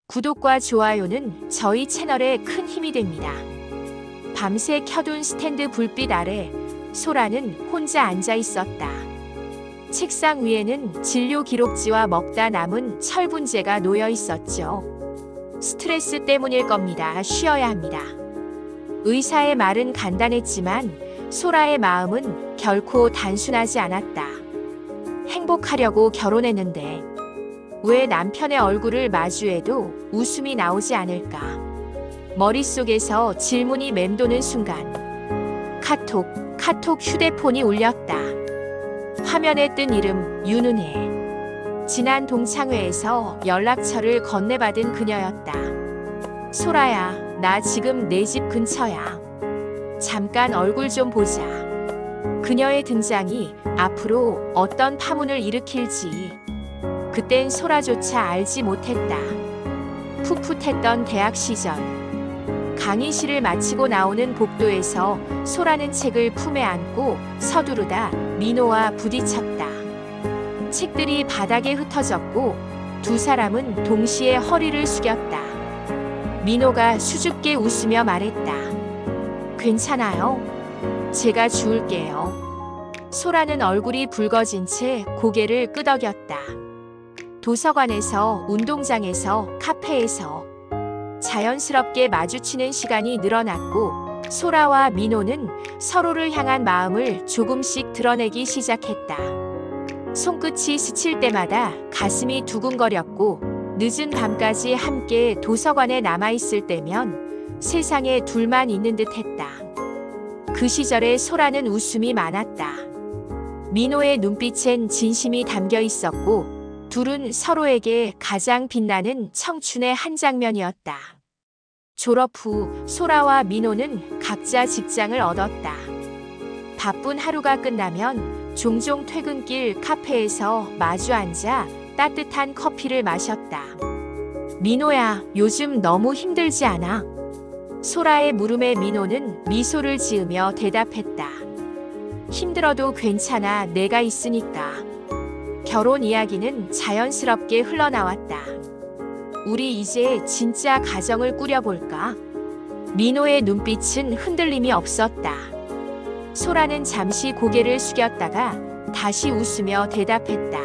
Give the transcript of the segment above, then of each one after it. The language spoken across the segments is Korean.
구독과 좋아요는 저희 채널에 큰 힘이 됩니다. 밤새 켜둔 스탠드 불빛 아래 소라는 혼자 앉아 있었다. 책상 위에는 진료 기록지와 먹다 남은 철분제가 놓여 있었죠. 스트레스 때문일 겁니다. 쉬어야 합니다. 의사의 말은 간단했지만 소라의 마음은 결코 단순하지 않았다. 행복하려고 결혼했는데 왜 남편의 얼굴을 마주해도 웃음이 나오지 않을까? 머릿속에서 질문이 맴도는 순간 카톡 휴대폰이 울렸다. 화면에 뜬 이름 윤은혜. 지난 동창회에서 연락처를 건네받은 그녀였다. 소라야, 나 지금 내 집 근처야. 잠깐 얼굴 좀 보자. 그녀의 등장이 앞으로 어떤 파문을 일으킬지 그땐 소라조차 알지 못했다. 풋풋했던 대학 시절. 강의실을 마치고 나오는 복도에서 소라는 책을 품에 안고 서두르다 민호와 부딪혔다. 책들이 바닥에 흩어졌고 두 사람은 동시에 허리를 숙였다. 민호가 수줍게 웃으며 말했다. 괜찮아요. 제가 주울게요. 소라는 얼굴이 붉어진 채 고개를 끄덕였다. 도서관에서, 운동장에서, 카페에서 자연스럽게 마주치는 시간이 늘어났고 소라와 민호는 서로를 향한 마음을 조금씩 드러내기 시작했다. 손끝이 스칠 때마다 가슴이 두근거렸고 늦은 밤까지 함께 도서관에 남아있을 때면 세상에 둘만 있는 듯했다. 그 시절에 소라는 웃음이 많았다. 민호의 눈빛엔 진심이 담겨 있었고 둘은 서로에게 가장 빛나는 청춘의 한 장면이었다. 졸업 후 소라와 민호는 각자 직장을 얻었다. 바쁜 하루가 끝나면 종종 퇴근길 카페에서 마주 앉아 따뜻한 커피를 마셨다. 민호야, 요즘 너무 힘들지 않아? 소라의 물음에 민호는 미소를 지으며 대답했다. 힘들어도 괜찮아, 내가 있으니까. 결혼 이야기는 자연스럽게 흘러나왔다. 우리 이제 진짜 가정을 꾸려볼까? 민호의 눈빛은 흔들림이 없었다. 소라는 잠시 고개를 숙였다가 다시 웃으며 대답했다.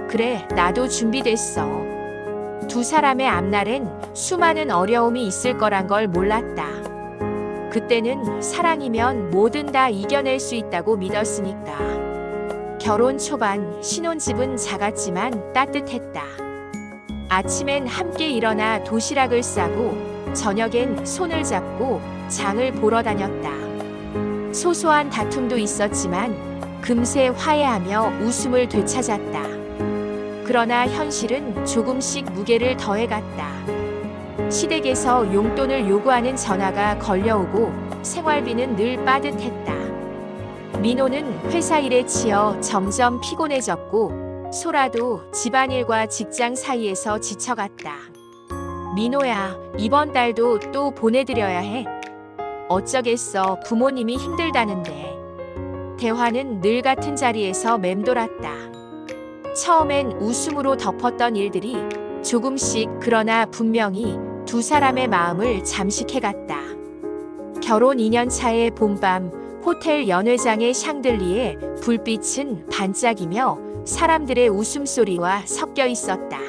그래, 나도 준비됐어. 두 사람의 앞날엔 수많은 어려움이 있을 거란 걸 몰랐다. 그때는 사랑이면 뭐든 다 이겨낼 수 있다고 믿었으니까. 결혼 초반 신혼집은 작았지만 따뜻했다. 아침엔 함께 일어나 도시락을 싸고 저녁엔 손을 잡고 장을 보러 다녔다. 소소한 다툼도 있었지만 금세 화해하며 웃음을 되찾았다. 그러나 현실은 조금씩 무게를 더해갔다. 시댁에서 용돈을 요구하는 전화가 걸려오고 생활비는 늘 빠듯했다. 민호는 회사 일에 치여 점점 피곤해졌고 소라도 집안일과 직장 사이에서 지쳐갔다. 민호야, 이번 달도 또 보내드려야 해. 어쩌겠어, 부모님이 힘들다는데. 대화는 늘 같은 자리에서 맴돌았다. 처음엔 웃음으로 덮었던 일들이 조금씩 그러나 분명히 두 사람의 마음을 잠식해갔다. 결혼 2년 차의 봄밤 호텔 연회장의 샹들리에 불빛은 반짝이며 사람들의 웃음소리와 섞여 있었다.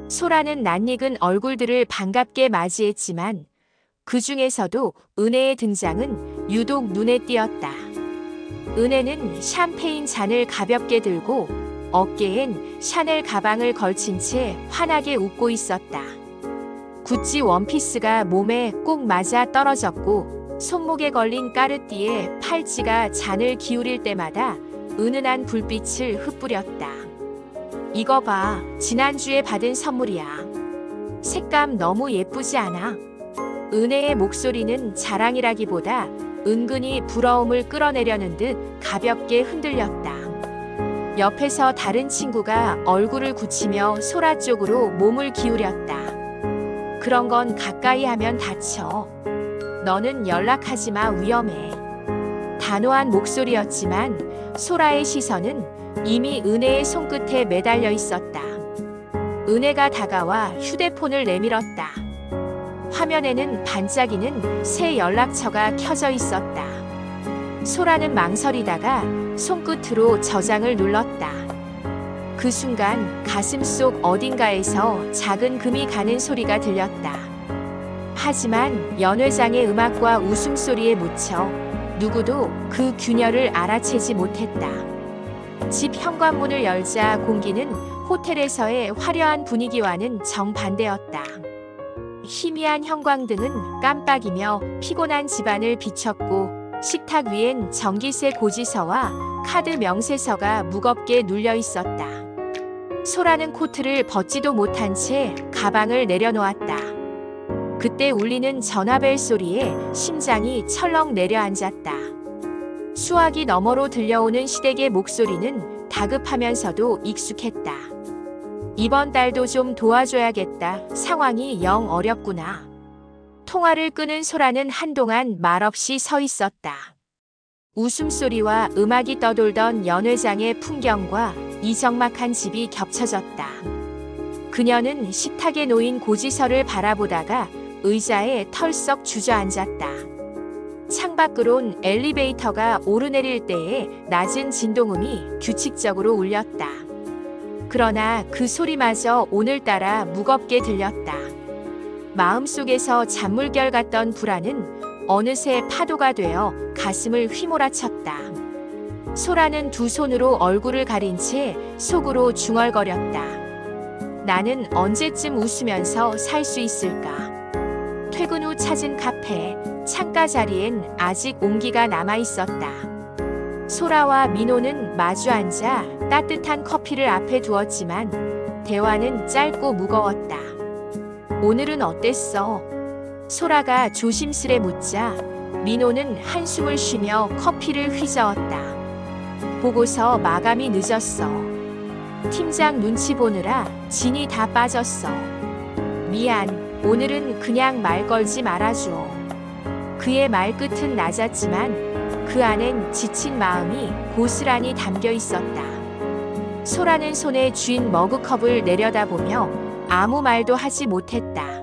소라는 낯익은 얼굴들을 반갑게 맞이했지만 그 중에서도 은혜의 등장은 유독 눈에 띄었다. 은혜는 샴페인 잔을 가볍게 들고 어깨엔 샤넬 가방을 걸친 채 환하게 웃고 있었다. 구찌 원피스가 몸에 꼭 맞아 떨어졌고 손목에 걸린 까르띠에 팔찌가 잔을 기울일 때마다 은은한 불빛을 흩뿌렸다. 이거 봐, 지난주에 받은 선물이야. 색감 너무 예쁘지 않아? 은혜의 목소리는 자랑이라기보다 은근히 부러움을 끌어내려는 듯 가볍게 흔들렸다. 옆에서 다른 친구가 얼굴을 굳히며 소라 쪽으로 몸을 기울였다. 그런 건 가까이 하면 다쳐. 너는 연락하지 마, 위험해. 단호한 목소리였지만 소라의 시선은 이미 은혜의 손끝에 매달려 있었다. 은혜가 다가와 휴대폰을 내밀었다. 화면에는 반짝이는 새 연락처가 켜져 있었다. 소라는 망설이다가 손끝으로 저장을 눌렀다. 그 순간 가슴속 어딘가에서 작은 금이 가는 소리가 들렸다. 하지만 연회장의 음악과 웃음소리에 묻혀 누구도 그 균열을 알아채지 못했다. 집 현관문을 열자 공기는 호텔에서의 화려한 분위기와는 정반대였다. 희미한 형광등은 깜빡이며 피곤한 집안을 비췄고 식탁 위엔 전기세 고지서와 카드 명세서가 무겁게 눌려 있었다. 소라는 코트를 벗지도 못한 채 가방을 내려놓았다. 그때 울리는 전화벨 소리에 심장이 철렁 내려앉았다. 수화기 너머로 들려오는 시댁의 목소리는 다급하면서도 익숙했다. 이번 달도 좀 도와줘야겠다. 상황이 영 어렵구나. 통화를 끄는 소라는 한동안 말없이 서 있었다. 웃음소리와 음악이 떠돌던 연회장의 풍경과 이 적막한 집이 겹쳐졌다. 그녀는 식탁에 놓인 고지서를 바라보다가 의자에 털썩 주저앉았다. 창밖으론 엘리베이터가 오르내릴 때의 낮은 진동음이 규칙적으로 울렸다. 그러나 그 소리마저 오늘따라 무겁게 들렸다. 마음속에서 잔물결 같던 불안은 어느새 파도가 되어 가슴을 휘몰아쳤다. 소라는 두 손으로 얼굴을 가린 채 속으로 중얼거렸다. 나는 언제쯤 웃으면서 살 수 있을까? 퇴근 후 찾은 카페, 창가 자리엔 아직 온기가 남아 있었다. 소라와 민호는 마주 앉아 따뜻한 커피를 앞에 두었지만 대화는 짧고 무거웠다. 오늘은 어땠어? 소라가 조심스레 묻자 민호는 한숨을 쉬며 커피를 휘저었다. 보고서 마감이 늦었어. 팀장 눈치 보느라 진이 다 빠졌어. 미안. 오늘은 그냥 말 걸지 말아줘. 그의 말끝은 낮았지만 그 안엔 지친 마음이 고스란히 담겨 있었다. 소라는 손에 쥔 머그컵을 내려다보며 아무 말도 하지 못했다.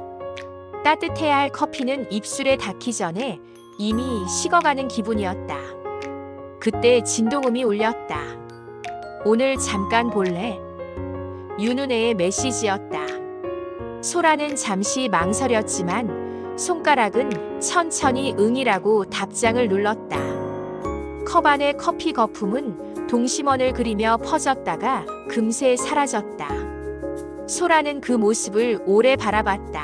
따뜻해야 할 커피는 입술에 닿기 전에 이미 식어가는 기분이었다. 그때 진동음이 울렸다. 오늘 잠깐 볼래? 윤은혜의 메시지였다. 소라는 잠시 망설였지만 손가락은 천천히 응이라고 답장을 눌렀다. 컵 안의 커피 거품은 동심원을 그리며 퍼졌다가 금세 사라졌다. 소라는 그 모습을 오래 바라봤다.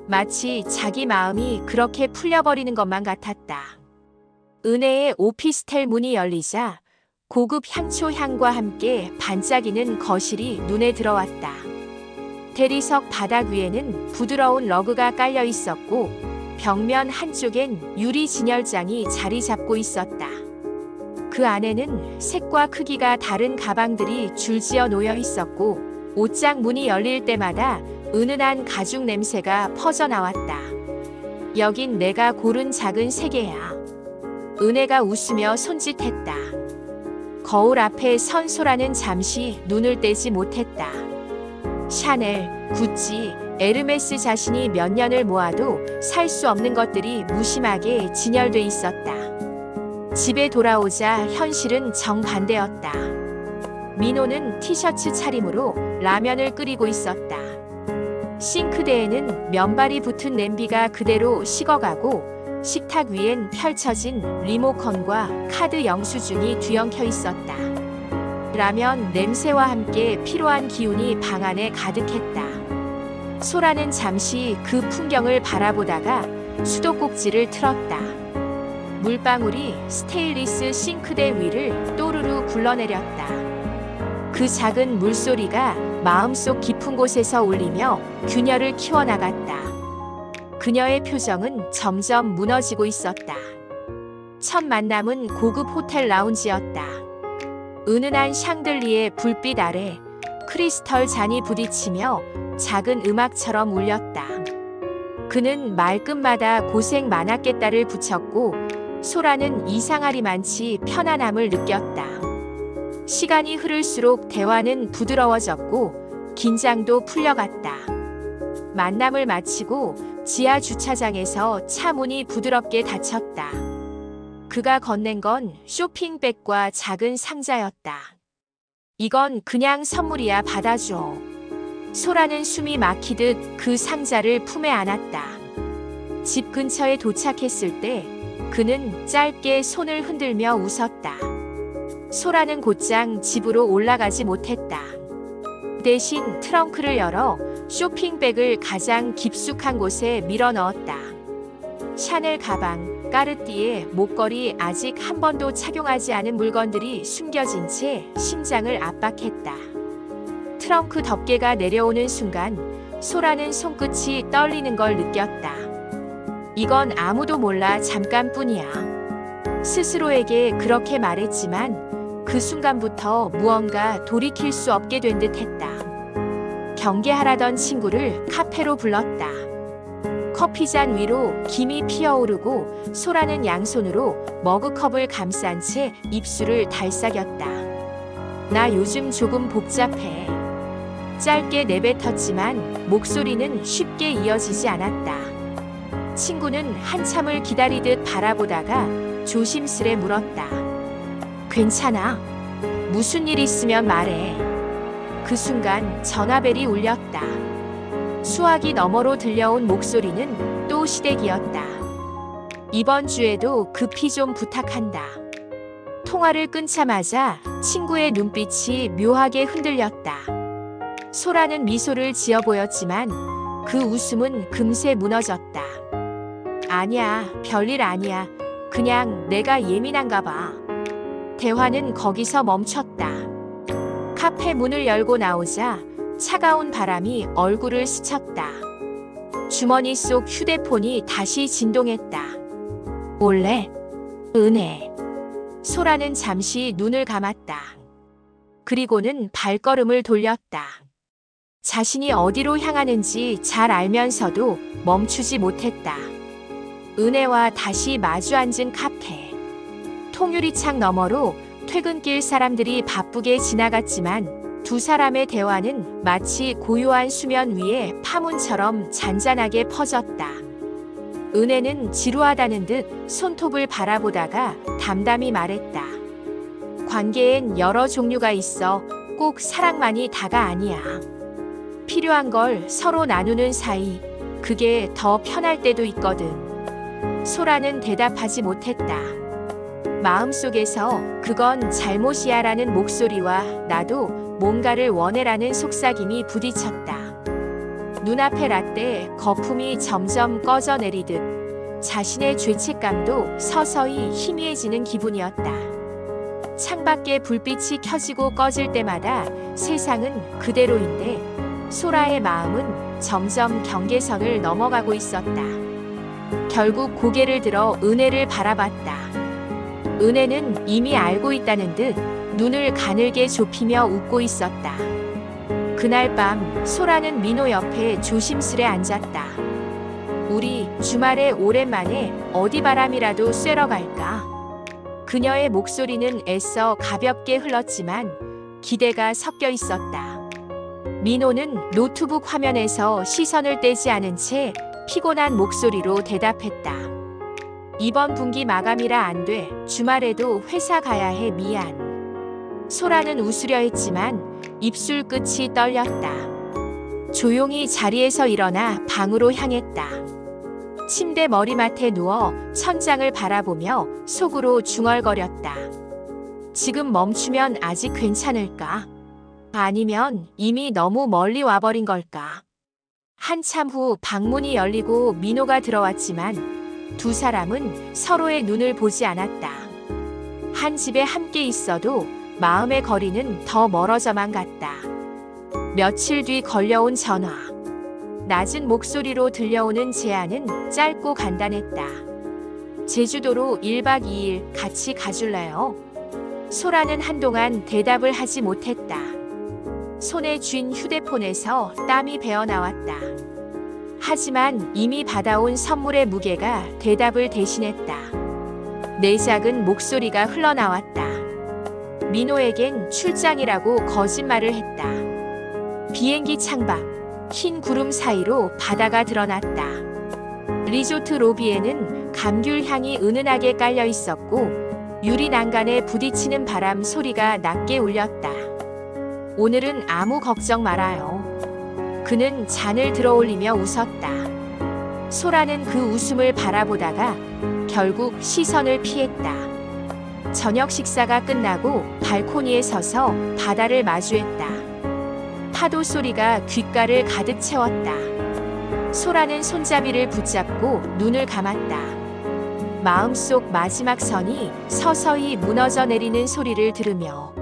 마치 자기 마음이 그렇게 풀려버리는 것만 같았다. 은혜의 오피스텔 문이 열리자 고급 향초 향과 함께 반짝이는 거실이 눈에 들어왔다. 대리석 바닥 위에는 부드러운 러그가 깔려 있었고 벽면 한쪽엔 유리 진열장이 자리 잡고 있었다. 그 안에는 색과 크기가 다른 가방들이 줄지어 놓여 있었고 옷장 문이 열릴 때마다 은은한 가죽 냄새가 퍼져나왔다. 여긴 내가 고른 작은 세계야. 은혜가 웃으며 손짓했다. 거울 앞에 선 소라는 잠시 눈을 떼지 못했다. 샤넬, 구찌, 에르메스 자신이 몇 년을 모아도 살 수 없는 것들이 무심하게 진열돼 있었다. 집에 돌아오자 현실은 정반대였다. 민호는 티셔츠 차림으로 라면을 끓이고 있었다. 싱크대에는 면발이 붙은 냄비가 그대로 식어가고 식탁 위엔 펼쳐진 리모컨과 카드 영수증이 뒤엉켜 있었다. 라면 냄새와 함께 피로한 기운이 방 안에 가득했다. 소라는 잠시 그 풍경을 바라보다가 수도꼭지를 틀었다. 물방울이 스테인리스 싱크대 위를 또르르 굴러내렸다. 그 작은 물소리가 마음속 깊은 곳에서 울리며 균열을 키워나갔다. 그녀의 표정은 점점 무너지고 있었다. 첫 만남은 고급 호텔 라운지였다. 은은한 샹들리에 불빛 아래 크리스털 잔이 부딪히며 작은 음악처럼 울렸다. 그는 말끝마다 고생 많았겠다를 붙였고 소라는 이상하리만치 편안함을 느꼈다. 시간이 흐를수록 대화는 부드러워졌고 긴장도 풀려갔다. 만남을 마치고 지하 주차장에서 차 문이 부드럽게 닫혔다. 그가 건넨 건 쇼핑백과 작은 상자였다. 이건 그냥 선물이야, 받아줘. 소라는 숨이 막히듯 그 상자를 품에 안았다. 집 근처에 도착했을 때 그는 짧게 손을 흔들며 웃었다. 소라는 곧장 집으로 올라가지 못했다. 대신 트렁크를 열어 쇼핑백을 가장 깊숙한 곳에 밀어 넣었다. 샤넬 가방, 까르띠에 목걸이, 아직 한 번도 착용하지 않은 물건들이 숨겨진 채 심장을 압박했다. 트렁크 덮개가 내려오는 순간 소라는 손끝이 떨리는 걸 느꼈다. 이건 아무도 몰라, 잠깐뿐이야. 스스로에게 그렇게 말했지만 그 순간부터 무언가 돌이킬 수 없게 된 듯 했다. 경계하라던 친구를 카페로 불렀다. 커피잔 위로 김이 피어오르고 소라는 양손으로 머그컵을 감싼 채 입술을 달싹였다. 나 요즘 조금 복잡해. 짧게 내뱉었지만 목소리는 쉽게 이어지지 않았다. 친구는 한참을 기다리듯 바라보다가 조심스레 물었다. 괜찮아? 무슨 일 있으면 말해. 그 순간 전화벨이 울렸다. 수화기 너머로 들려온 목소리는 또 시댁이었다. 이번 주에도 급히 좀 부탁한다. 통화를 끊자마자 친구의 눈빛이 묘하게 흔들렸다. 소라는 미소를 지어 보였지만 그 웃음은 금세 무너졌다. 아니야, 별일 아니야. 그냥 내가 예민한가 봐. 대화는 거기서 멈췄다. 카페 문을 열고 나오자 차가운 바람이 얼굴을 스쳤다. 주머니 속 휴대폰이 다시 진동했다. 올래? 은혜. 소라는 잠시 눈을 감았다. 그리고는 발걸음을 돌렸다. 자신이 어디로 향하는지 잘 알면서도 멈추지 못했다. 은혜와 다시 마주 앉은 카페. 통유리창 너머로 퇴근길 사람들이 바쁘게 지나갔지만 두 사람의 대화는 마치 고요한 수면 위에 파문처럼 잔잔하게 퍼졌다. 은혜는 지루하다는 듯 손톱을 바라보다가 담담히 말했다. 관계엔 여러 종류가 있어. 꼭 사랑만이 다가 아니야. 필요한 걸 서로 나누는 사이, 그게 더 편할 때도 있거든. 소라는 대답하지 못했다. 마음속에서 그건 잘못이야 라는 목소리와 나도 뭔가를 원해라는 속삭임이 부딪혔다. 눈앞의 라떼 거품이 점점 꺼져 내리듯 자신의 죄책감도 서서히 희미해지는 기분이었다. 창밖에 불빛이 켜지고 꺼질 때마다 세상은 그대로인데 소라의 마음은 점점 경계선을 넘어가고 있었다. 결국 고개를 들어 은혜를 바라봤다. 은혜는 이미 알고 있다는 듯 눈을 가늘게 좁히며 웃고 있었다. 그날 밤 소라는 민호 옆에 조심스레 앉았다. 우리 주말에 오랜만에 어디 바람이라도 쐬러 갈까? 그녀의 목소리는 애써 가볍게 흘렀지만 기대가 섞여 있었다. 민호는 노트북 화면에서 시선을 떼지 않은 채 피곤한 목소리로 대답했다. 이번 분기 마감이라 안 돼. 주말에도 회사 가야 해. 미안. 소라는 웃으려 했지만 입술 끝이 떨렸다. 조용히 자리에서 일어나 방으로 향했다. 침대 머리맡에 누워 천장을 바라보며 속으로 중얼거렸다. 지금 멈추면 아직 괜찮을까? 아니면 이미 너무 멀리 와버린 걸까? 한참 후 방문이 열리고 민호가 들어왔지만 두 사람은 서로의 눈을 보지 않았다. 한 집에 함께 있어도 마음의 거리는 더 멀어져만 갔다. 며칠 뒤 걸려온 전화. 낮은 목소리로 들려오는 제안은 짧고 간단했다. 제주도로 1박 2일 같이 가줄래요? 소라는 한동안 대답을 하지 못했다. 손에 쥔 휴대폰에서 땀이 배어나왔다. 하지만 이미 받아온 선물의 무게가 대답을 대신했다. 내 작은 목소리가 흘러나왔다. 민호에겐 출장이라고 거짓말을 했다. 비행기 창밖, 흰 구름 사이로 바다가 드러났다. 리조트 로비에는 감귤 향이 은은하게 깔려 있었고 유리 난간에 부딪히는 바람 소리가 낮게 울렸다. 오늘은 아무 걱정 말아요. 그는 잔을 들어올리며 웃었다. 소라는 그 웃음을 바라보다가 결국 시선을 피했다. 저녁 식사가 끝나고 발코니에 서서 바다를 마주했다. 파도 소리가 귓가를 가득 채웠다. 소라는 손잡이를 붙잡고 눈을 감았다. 마음속 마지막 선이 서서히 무너져 내리는 소리를 들으며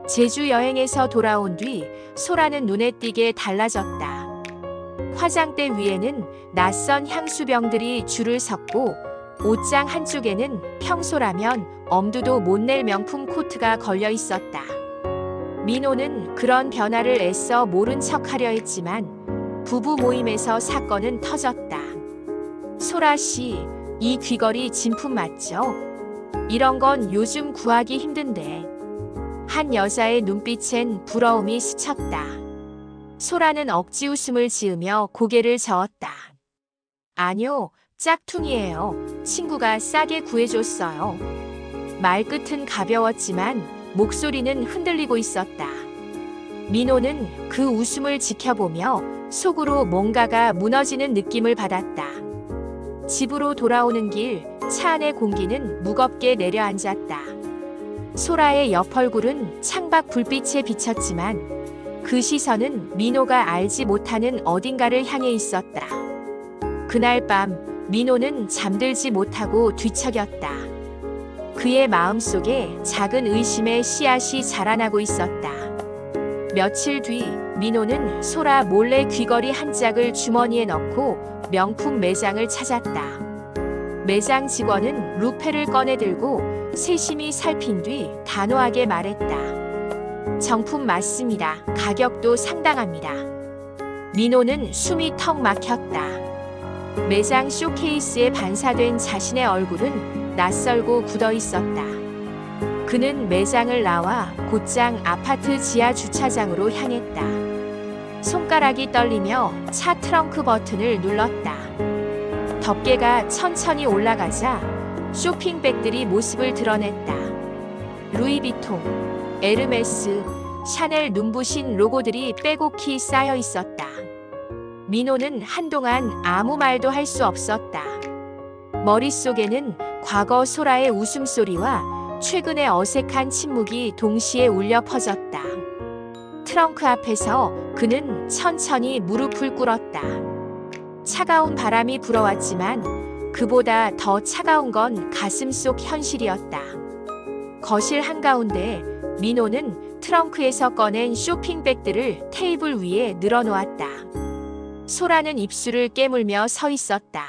제주 여행에서 돌아온 뒤 소라는 눈에 띄게 달라졌다. 화장대 위에는 낯선 향수병들이 줄을 섰고 옷장 한쪽에는 평소라면 엄두도 못 낼 명품 코트가 걸려 있었다. 민호는 그런 변화를 애써 모른 척하려 했지만 부부 모임에서 사건은 터졌다. 소라 씨, 이 귀걸이 진품 맞죠? 이런 건 요즘 구하기 힘든데. 한 여자의 눈빛엔 부러움이 스쳤다. 소라는 억지 웃음을 지으며 고개를 저었다. 아니요, 짝퉁이에요. 친구가 싸게 구해줬어요. 말끝은 가벼웠지만 목소리는 흔들리고 있었다. 민호는 그 웃음을 지켜보며 속으로 뭔가가 무너지는 느낌을 받았다. 집으로 돌아오는 길, 차 안의 공기는 무겁게 내려앉았다. 소라의 옆 얼굴은 창밖 불빛에 비쳤지만 그 시선은 민호가 알지 못하는 어딘가를 향해 있었다. 그날 밤 민호는 잠들지 못하고 뒤척였다. 그의 마음속에 작은 의심의 씨앗이 자라나고 있었다. 며칠 뒤 민호는 소라 몰래 귀걸이 한 짝을 주머니에 넣고 명품 매장을 찾았다. 매장 직원은 루페를 꺼내 들고 세심히 살핀 뒤 단호하게 말했다. 정품 맞습니다. 가격도 상당합니다. 민호는 숨이 턱 막혔다. 매장 쇼케이스에 반사된 자신의 얼굴은 낯설고 굳어 있었다. 그는 매장을 나와 곧장 아파트 지하 주차장으로 향했다. 손가락이 떨리며 차 트렁크 버튼을 눌렀다. 덮개가 천천히 올라가자 쇼핑백들이 모습을 드러냈다. 루이비통, 에르메스, 샤넬 눈부신 로고들이 빼곡히 쌓여 있었다. 민호는 한동안 아무 말도 할 수 없었다. 머릿속에는 과거 소라의 웃음소리와 최근의 어색한 침묵이 동시에 울려 퍼졌다. 트렁크 앞에서 그는 천천히 무릎을 꿇었다. 차가운 바람이 불어왔지만 그보다 더 차가운 건 가슴 속 현실이었다. 거실 한가운데 민호는 트렁크에서 꺼낸 쇼핑백들을 테이블 위에 늘어놓았다. 소라는 입술을 깨물며 서 있었다.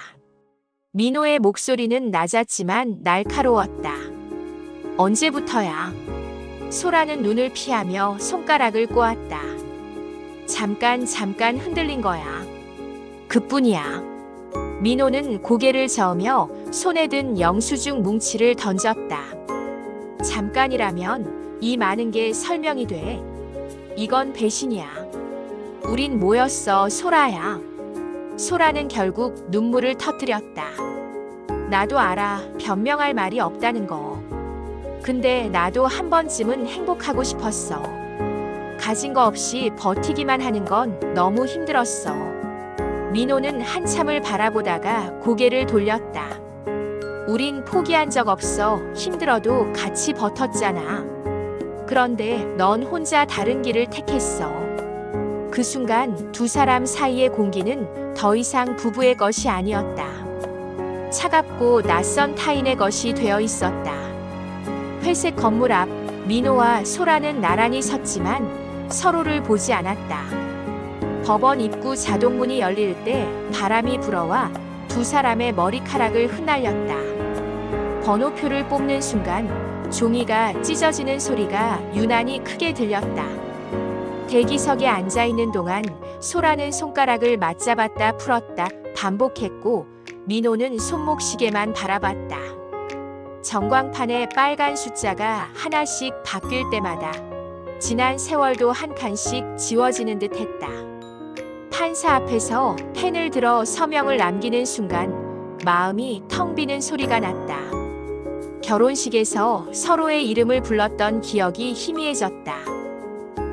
민호의 목소리는 낮았지만 날카로웠다. 언제부터야? 소라는 눈을 피하며 손가락을 꼬았다. 잠깐 흔들린 거야. 그뿐이야. 민호는 고개를 저으며 손에 든 영수증 뭉치를 던졌다. 잠깐이라면 이 많은 게 설명이 돼. 이건 배신이야. 우린 뭐였어, 소라야. 소라는 결국 눈물을 터뜨렸다. 나도 알아, 변명할 말이 없다는 거. 근데 나도 한 번쯤은 행복하고 싶었어. 가진 거 없이 버티기만 하는 건 너무 힘들었어. 민호는 한참을 바라보다가 고개를 돌렸다. 우린 포기한 적 없어. 힘들어도 같이 버텼잖아. 그런데 넌 혼자 다른 길을 택했어. 그 순간 두 사람 사이의 공기는 더 이상 부부의 것이 아니었다. 차갑고 낯선 타인의 것이 되어 있었다. 회색 건물 앞 민호와 소라는 나란히 섰지만 서로를 보지 않았다. 법원 입구 자동문이 열릴 때 바람이 불어와 두 사람의 머리카락을 흩날렸다. 번호표를 뽑는 순간 종이가 찢어지는 소리가 유난히 크게 들렸다. 대기석에 앉아있는 동안 소라는 손가락을 맞잡았다 풀었다 반복했고 민호는 손목시계만 바라봤다. 전광판에 빨간 숫자가 하나씩 바뀔 때마다 지난 세월도 한 칸씩 지워지는 듯 했다. 판사 앞에서 펜을 들어 서명을 남기는 순간 마음이 텅 비는 소리가 났다. 결혼식에서 서로의 이름을 불렀던 기억이 희미해졌다.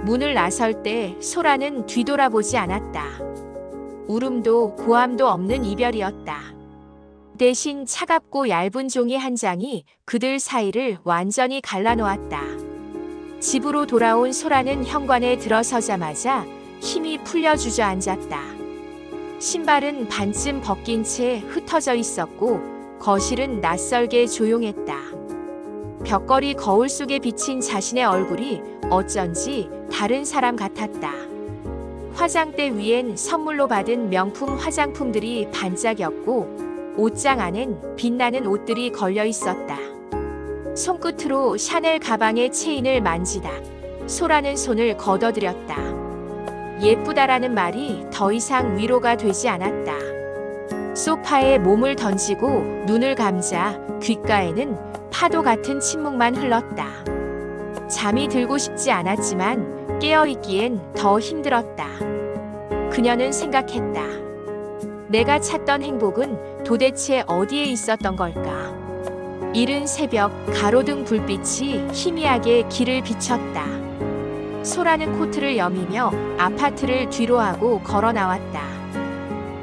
문을 나설 때 소라는 뒤돌아보지 않았다. 울음도 고함도 없는 이별이었다. 대신 차갑고 얇은 종이 한 장이 그들 사이를 완전히 갈라놓았다. 집으로 돌아온 소라는 현관에 들어서자마자 힘이 풀려 주저앉았다. 신발은 반쯤 벗긴 채 흩어져 있었고 거실은 낯설게 조용했다. 벽걸이 거울 속에 비친 자신의 얼굴이 어쩐지 다른 사람 같았다. 화장대 위엔 선물로 받은 명품 화장품들이 반짝였고 옷장 안엔 빛나는 옷들이 걸려 있었다. 손끝으로 샤넬 가방의 체인을 만지다 소라는 손을 걷어들였다. 예쁘다라는 말이 더 이상 위로가 되지 않았다. 소파에 몸을 던지고 눈을 감자 귓가에는 파도 같은 침묵만 흘렀다. 잠이 들고 싶지 않았지만 깨어있기엔 더 힘들었다. 그녀는 생각했다. 내가 찾던 행복은 도대체 어디에 있었던 걸까? 이른 새벽 가로등 불빛이 희미하게 길을 비췄다. 소라는 코트를 여미며 아파트를 뒤로하고 걸어 나왔다.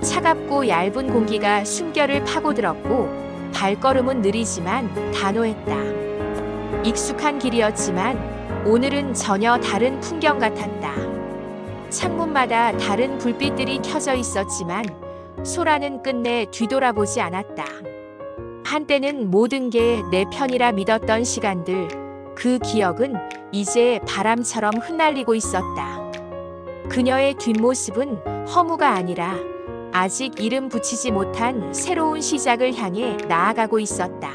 차갑고 얇은 공기가 숨결을 파고들었고 발걸음은 느리지만 단호했다. 익숙한 길이었지만 오늘은 전혀 다른 풍경 같았다. 창문마다 다른 불빛들이 켜져 있었지만 소라는 끝내 뒤돌아보지 않았다. 한때는 모든 게 내 편이라 믿었던 시간들, 그 기억은 이제 바람처럼 흩날리고 있었다. 그녀의 뒷모습은 허무가 아니라 아직 이름 붙이지 못한 새로운 시작을 향해 나아가고 있었다.